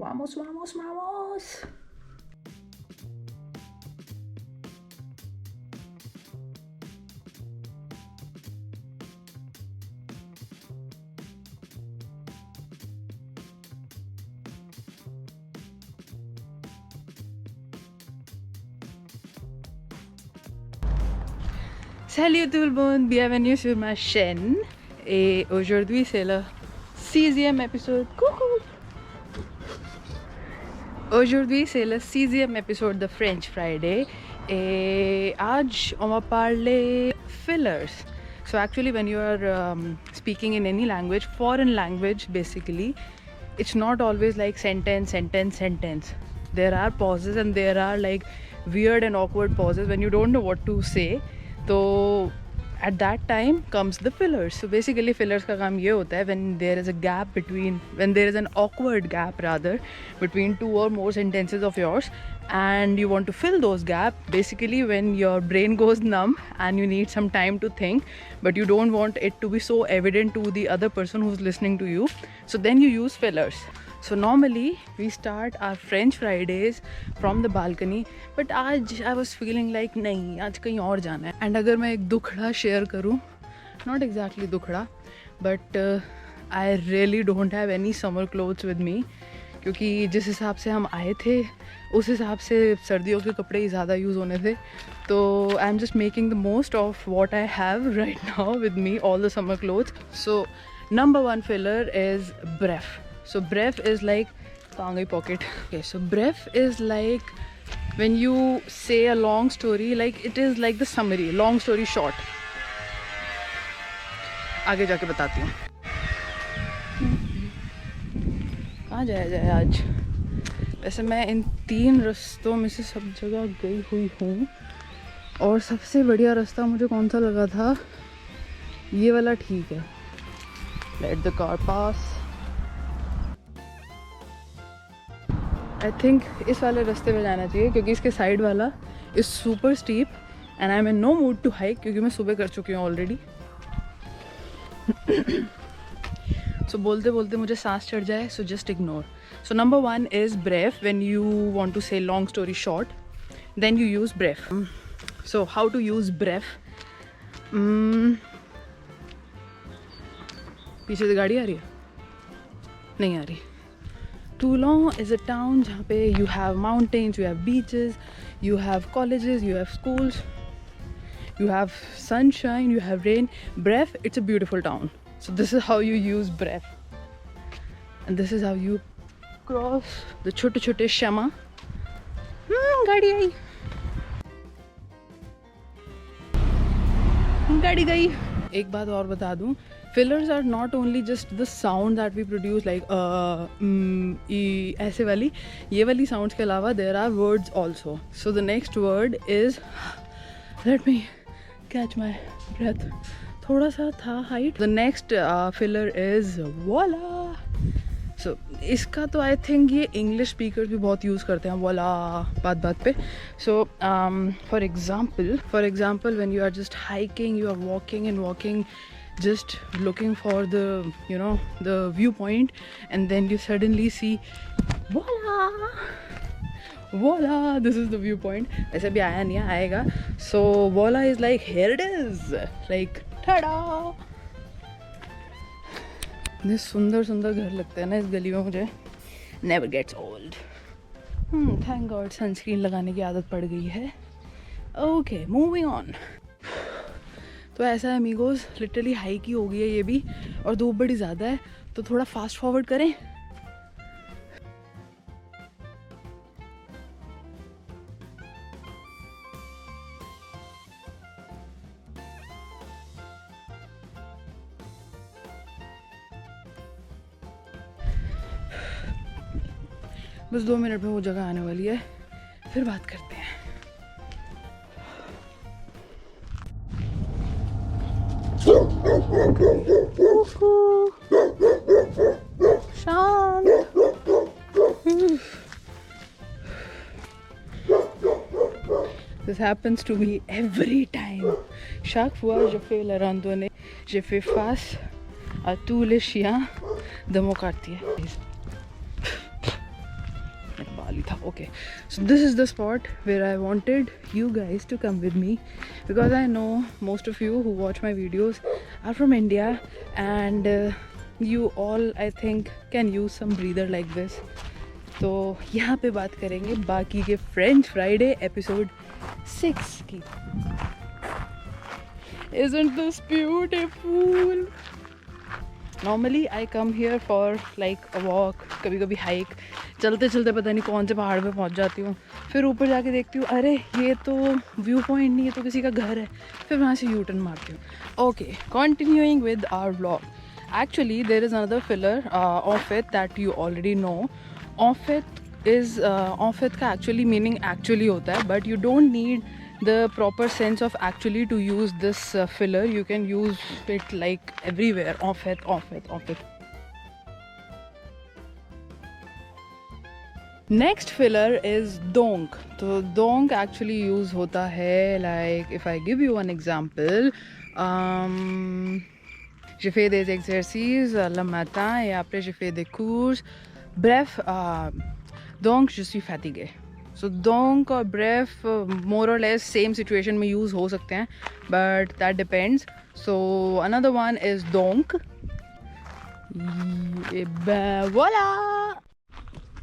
Vamos, vamos, vamos! Salut tout le monde, bienvenue sur ma chaîne. Et aujourd'hui c'est le 6e épisode. Coucou! Aujourd'hui c'est le 6e épisode de French Friday. Et आज on va parler fillers. So actually when you are speaking in any language, foreign language basically, it's not always like sentence. There are pauses and there are like weird and awkward pauses when you don't know what to say. So at that time comes the fillers. So basically fillers का काम ये होता है when there is a gap between, when there is an awkward gap rather between two or more sentences of yours and you want to fill those gaps, basically when your brain goes numb and you need some time to think but you don't want it to be so evident to the other person who's listening to you, so then you use fillers. So normally we start our French Fridays from the balcony, but आज I was feeling like नहीं, आज कहीं और जाना है. And अगर मैं एक दुखड़ा share करूँ, not exactly दुखड़ा, but I really don't have any summer clothes with me, क्योंकि जिस हिसाब से हम आए थे उस हिसाब से सर्दियों के कपड़े ही ज़्यादा यूज़ होने थे. तो I am just making the most of what I have right now with me, all the summer clothes. So number 1 filler is breath. So breath is like kaangai pocket. Okay, so breath is like when you say a long story, like it is like the summary, long story short. आगे जाके बताती हूँ. कहाँ जाया जाए आज? वैसे मैं इन 3 रास्तों में से सब जगह गई हुई हूँ और सबसे बढ़िया रास्ता मुझे कौन सा लगा था, ये वाला ठीक है. Let the car pass. I think इस वाले रास्ते पे जाना चाहिए क्योंकि इसके साइड वाला is super steep and I am in no mood to hike क्योंकि मैं सुबह कर चुकी हूँ ऑलरेडी. सो बोलते बोलते मुझे सांस चढ़ जाए, so just ignore. So number 1 is brief. When you want to say long story short then you use brief. So how to use brief. पीछे से गाड़ी आ रही है? नहीं आ रही. Toulon is a town जहाँ पे you have mountains, you have beaches, you have colleges, you have schools, you have sunshine, you have rain. Bref, it's a beautiful town. So this is how you use Bref. And this is how you cross the छोटे छोटे शमा. गाड़ी आई. गाड़ी गई. एक बात और बता दूँ, fillers are not only just the sound that we produce like ऐसे वाली, ये वाली sounds के अलावा there are words also. So the next word is, let me catch my breath, थोड़ा सा था height. The next filler is voila. So इसका तो I think ये English speakers भी बहुत use करते हैं voila बात बात पे. So for example when you are just hiking, you are walking and walking, just looking for the, you know, the viewpoint, and then you suddenly see voila, this is the viewpoint. ऐसे भी आया नहीं है, आएगा. So voila is like here it is, like tada. इतने सुंदर सुंदर घर लगते हैं ना इस गली में मुझे. Never gets old. Thank God sunscreen लगाने की आदत पड़ गई है. Okay, moving on. तो ऐसा है अमीगोस, लिटरली हाइक ही हो गई है ये भी और धूप बड़ी ज़्यादा है, तो थोड़ा फास्ट फॉरवर्ड करें. बस 2 मिनट में वो जगह आने वाली है, फिर बात करते हैं. शांत. This happens to me every time. Chaque fois je fais la randonnée, je fais face à tous les chiens de mon quartier. खाली था. Okay, so this is the spot where I wanted you guys to come with me, because I know most of you who watch my videos are from India, and you all I think can use some breather like this. तो यहाँ पे बात करेंगे बाकी के French Friday episode 6 की. Isn't this beautiful? Normally I come here for like a walk, कभी कभी हाइक. चलते चलते पता नहीं कौन से पहाड़ पे पहुंच जाती हूँ. फिर ऊपर जाके देखती हूँ अरे ये तो व्यू पॉइंट नहीं, ये तो किसी का घर है. फिर वहाँ से यू टर्न मारती हूँ. Okay, continuing with our vlog. Actually there is another filler of it that you already know. Of it का actually meaning actually होता है, but you don't need the proper sense of actually to use this filler. You can use it like everywhere. Of it. Next filler is donc. So donc actually use होता है like, if I give you one example, je fais des exercices le matin et après je fais des courses. Bref, donc je suis fatiguée. So donc और bref more or less same situation में use हो सकते हैं, but that depends. So another one is donc. Voila.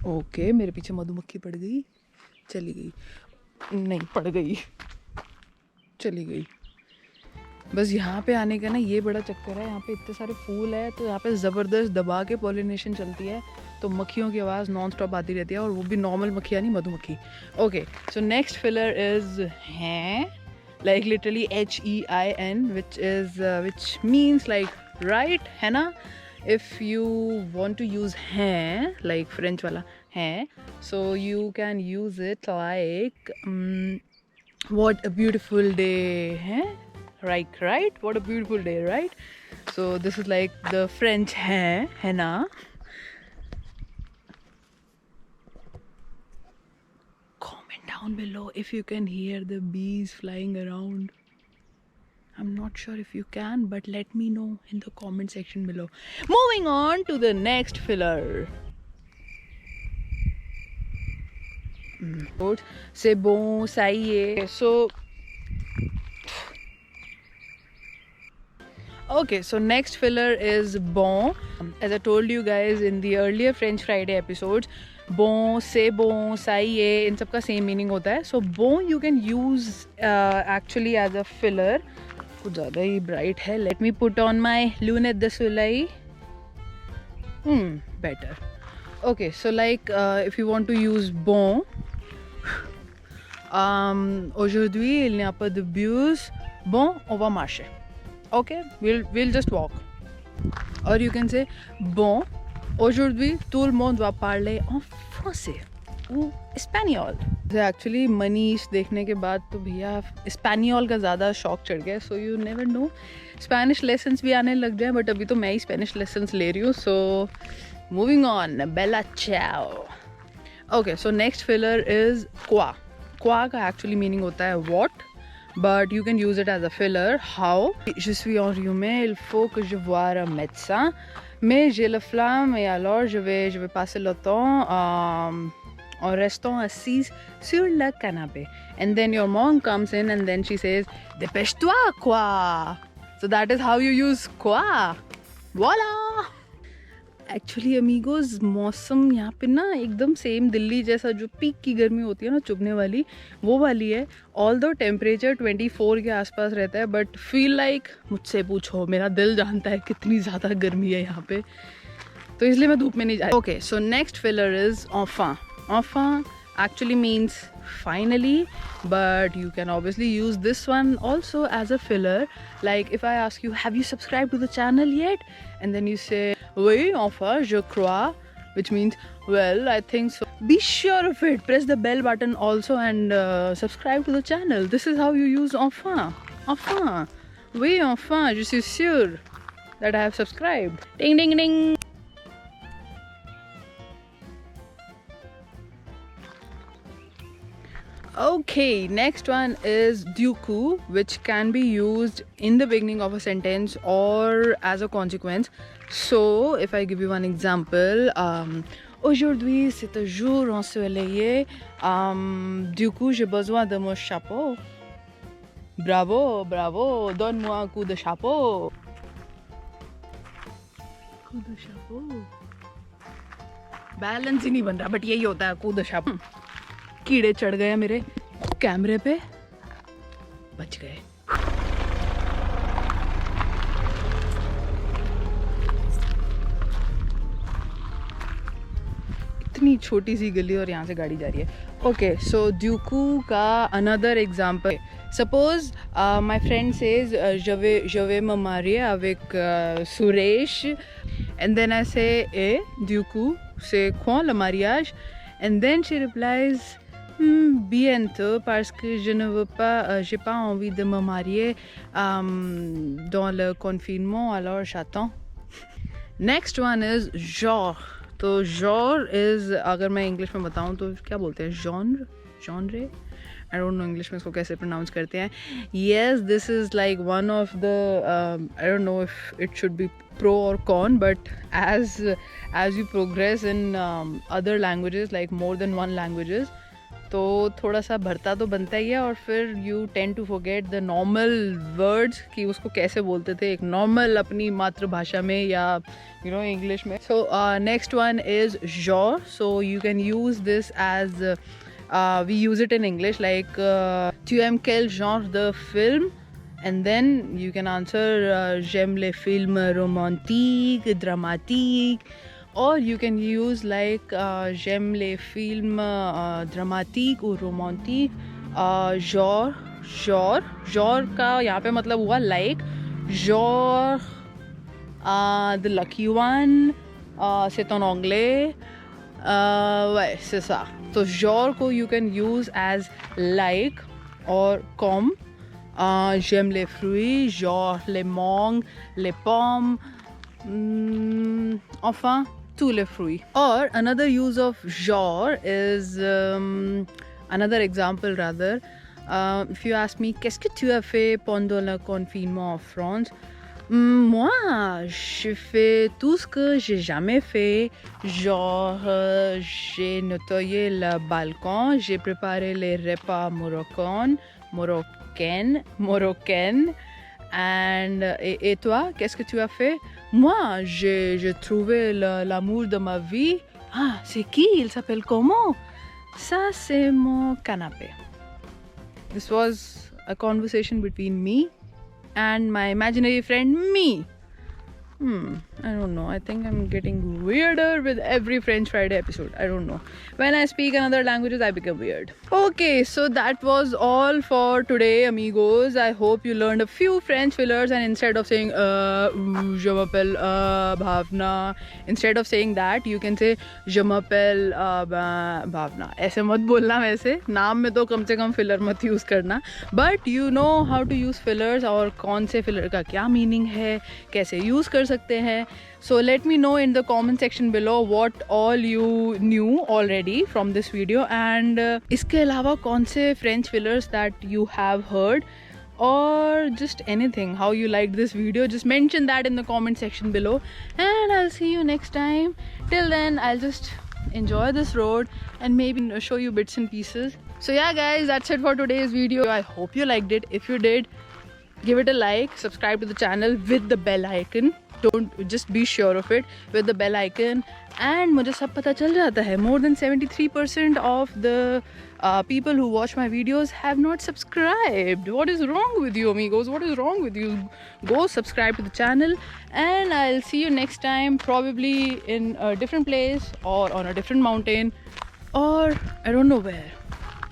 Okay, मेरे पीछे मधुमक्खी पड़ गई, चली गई. नहीं पड़ गई, चली गई. बस यहाँ पे आने का ना ये बड़ा चक्कर है. यहाँ पे इतने सारे फूल है तो यहाँ पे ज़बरदस्त दबा के पॉलिनेशन चलती है, तो मक्खियों की आवाज़ नॉन स्टॉप आती रहती है, और वो भी नॉर्मल मक्खियाँ नहीं, मधुमक्खी. Okay, so next filler is हैं, like literally HEIN, which means like right, है ना. If you want to use हैं like French वाला हैं, so you can use it like what a beautiful day, हैं. Right, what a beautiful day, right? So this is like the French है ना. Comment down below if you can hear the bees flying around. I'm not sure if you can, but let me know in the comment section below. Moving on to the next filler. C'est bon, ça y est. Okay, so next filler is bon. As I told you guys in the earlier French Friday episodes, bon, c'est bon, ça y est, इन सब का same meaning होता है. So bon you can use actually as a filler. कुछ ज़्यादा ही bright है. Let me put on my lunettes de soleil. Better. Okay, so like if you want to use bon, aujourd'hui il n'y a pas de bus. Bon, on va marcher. Okay, we'll just walk. Or you can say bon, aujourd'hui tout le monde va parler en français ou espagnol. Actually Manish देखने के बाद तो भैया spaniel का ज़्यादा शौक चढ़ गया. So you never know, Spanish lessons भी आने लग जाए, बट अभी तो मैं ही स्पेनिश लेसन्स ले रही हूँ. So moving on, bella ciao. Okay, so next filler is quoi. Quoi का actually meaning होता है what, but you can use it as a filler. How? Je suis enrhumée, il faut que je voie un médecin, mais j'ai la flamme et alors je vais passer le temps en restant assise sur le canapé. And then your mom comes in and then she says, dépêche-toi quoi. So that is how you use quoi. Voila. Actually amigos मौसम यहाँ पे ना एकदम same Delhi जैसा, जो peak की गर्मी होती है ना चुभने वाली, वो वाली है. ऑल दो टेम्परेचर 24 के आसपास रहता है, बट फील लाइक मुझसे पूछो, मेरा दिल जानता है कितनी ज़्यादा गर्मी है यहाँ पे, तो इसलिए मैं धूप में नहीं जा. Okay, so next filler is enfin. Enfin actually means finally, but you can obviously use this one also as a filler. Like if I ask you, have you subscribed to the channel yet? And then you say, oui, enfin, je crois, which means, well, I think so. Be sure of it. Press the bell button also and subscribe to the channel. This is how you use enfin. Enfin. Oui, enfin, je suis sûre that I have subscribed. Ding, ding, ding. Okay, next one is du coup, which can be used in the beginning of a sentence or as a consequence. So if I give you one example, Aujourd'hui, c'est un jour ensoleillé. Du coup, j'ai besoin de mon chapeau. Bravo, bravo, donne-moi un coup de chapeau. Coup de chapeau. Balance ही नहीं बन रहा, but यही होता है coup de chapeau. कीड़े चढ़ गए मेरे कैमरे पे, बच गए. इतनी छोटी सी गली और यहाँ से गाड़ी जा रही है. ओके, सो ड्यूकू का another example. Suppose my friend says je vais me marier avec Suresh, and then I say Duku, c'est quand le mariage? And then she replies bientôt, parce que je ne veux pas, j'ai pas envie de me marier dans le confinement, alors j'attends. Next one is genre. तो genre is, अगर मैं English में बताऊँ तो क्या बोलते हैं, genre. I don't know English में इसको कैसे प्रोनाउंस करते हैं. Yes, this is like one of the I don't know if it should be pro or con, but as you progress in other languages, like more than one languages, तो थोड़ा सा भरता तो बनता ही है, और फिर you tend to forget the normal words कि उसको कैसे बोलते थे एक नॉर्मल अपनी मातृभाषा में या यू नो इंग्लिश में. So next one is genre. So you can use this as we use it in English, like tu aimes quel genre de film, and then you can answer j'aime les films romantiques, dramatiques. Or you can use like j'aime les films dramatiques ou romantiques. genre का यहाँ पे मतलब हुआ like genre the lucky one, c'est en anglais. Ouais, c'est ça. तो genre को you can use as like or comme. J'aime les fruits, genre les mangues, les pommes, enfin tous les fruits. Or another use of genre is another example rather. If you ask me, qu'est-ce que tu as fait pendant le confinement en France? Moi, je fais tout ce que j'ai jamais fait. Genre, j'ai nettoyé le balcon, j'ai préparé les repas marocains. And et toi, qu'est-ce que tu as fait? Moi, j'ai trouvé l'amour de ma vie. Ah, c'est qui? Il s'appelle comment? Ça, c'est mon canapé. This was a conversation between me and my imaginary friend, me. I don't know. I think I'm getting weirder with every French Friday episode. I don't know. When I speak another languages, I become weird. Okay, so that was all for today, amigos. I hope you learned a few French fillers, and instead of saying je m'appelle Bhavna, instead of saying that, you can say je m'appelle Bhavna. ऐसे मत बोलना, वैसे नाम में तो कम से कम filler मत use करना. But you know how to use fillers और कौन से filler का क्या meaning है, कैसे use कर सकते हैं. So let me know in the comment section below what all you knew already from this video, and इसके अलावा कौन से French fillers that you have heard, or just anything, how you liked this video, just mention that in the comment section below, and I'll see you next time. Till then, I'll just enjoy this road and maybe show you bits and pieces. So yeah guys, that's it for today's video. I hope you liked it. If you did, give it a like, subscribe to the channel with the bell icon. Don't just be sure of it with the bell icon. And मुझे सब पता चल जाता है. More than 73% of the people who watch my videos have not subscribed. What is wrong with you, amigos? What is wrong with you? Go subscribe to the channel, and I'll see you next time, probably in a different place or on a different mountain, or I don't know where,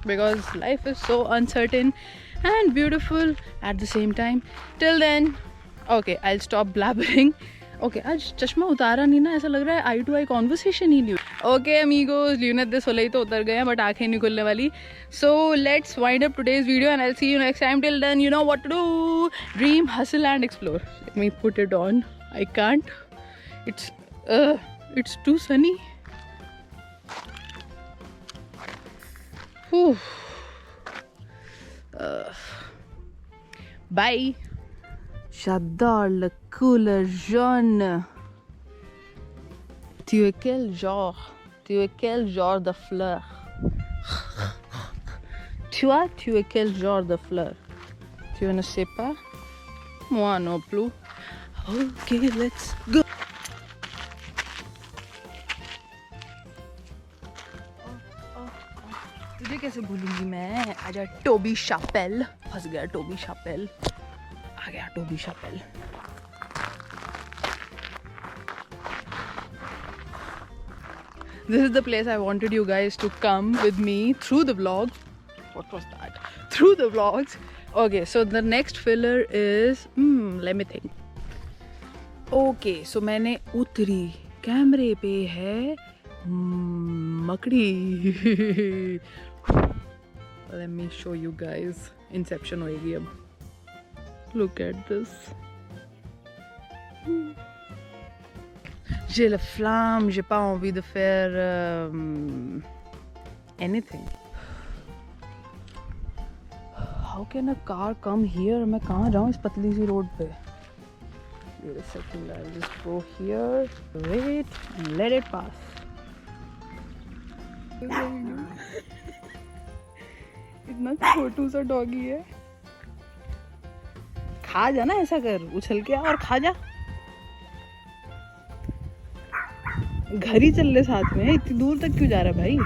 because life is so uncertain and beautiful at the same time. Till then, okay, I'll stop blabbering. Okay, आज चश्मा उतारा नहीं ना, ऐसा लग रहा है आई to I conversation ही नहीं. ओके अमीगोज, ल्यूनेट दे सोलेil तो उतर गए हैं, बट आंखें नहीं खुलने वाली. So let's wind up today's video, and I will see you next time. Till then, you know what to do. Dream, hustle and explore. Let me put it on. I can't. It's too sunny. Whew. Bye. J'adore le couleur jaune. Tu es quel genre? Tu es quel genre de fleur? Tu es quel genre de fleur? Tu ne sais pas? Moi non plus. Okay, let's go. तुझे कैसे भूलूंगी मैं? आजा Tobey शापेल. फंस गया Tobey शापेल. आ गया Tobey शापेल. This is the place I wanted you guys to come with me through the vlog. What was that? Through the vlogs. Okay, so the next filler is let me think. Okay, so मैंने उतरी कैमरे पे है मकड़ी. Let me show you guys. Inception होएगी अब. Look at this. J'ai la flamme, j'ai pas envie de faire anything. How can a car come here? मैं कहाँ जाऊँ इस पतली सी रोड पे? Wait a second, I'll just go here, wait, and let it pass. इतना छोटू सा doggy है. खा जा ना, ऐसा कर, उछल के आ और खा जा. घर ही चल ले साथ में. इतनी दूर तक क्यों जा रहा है भाई?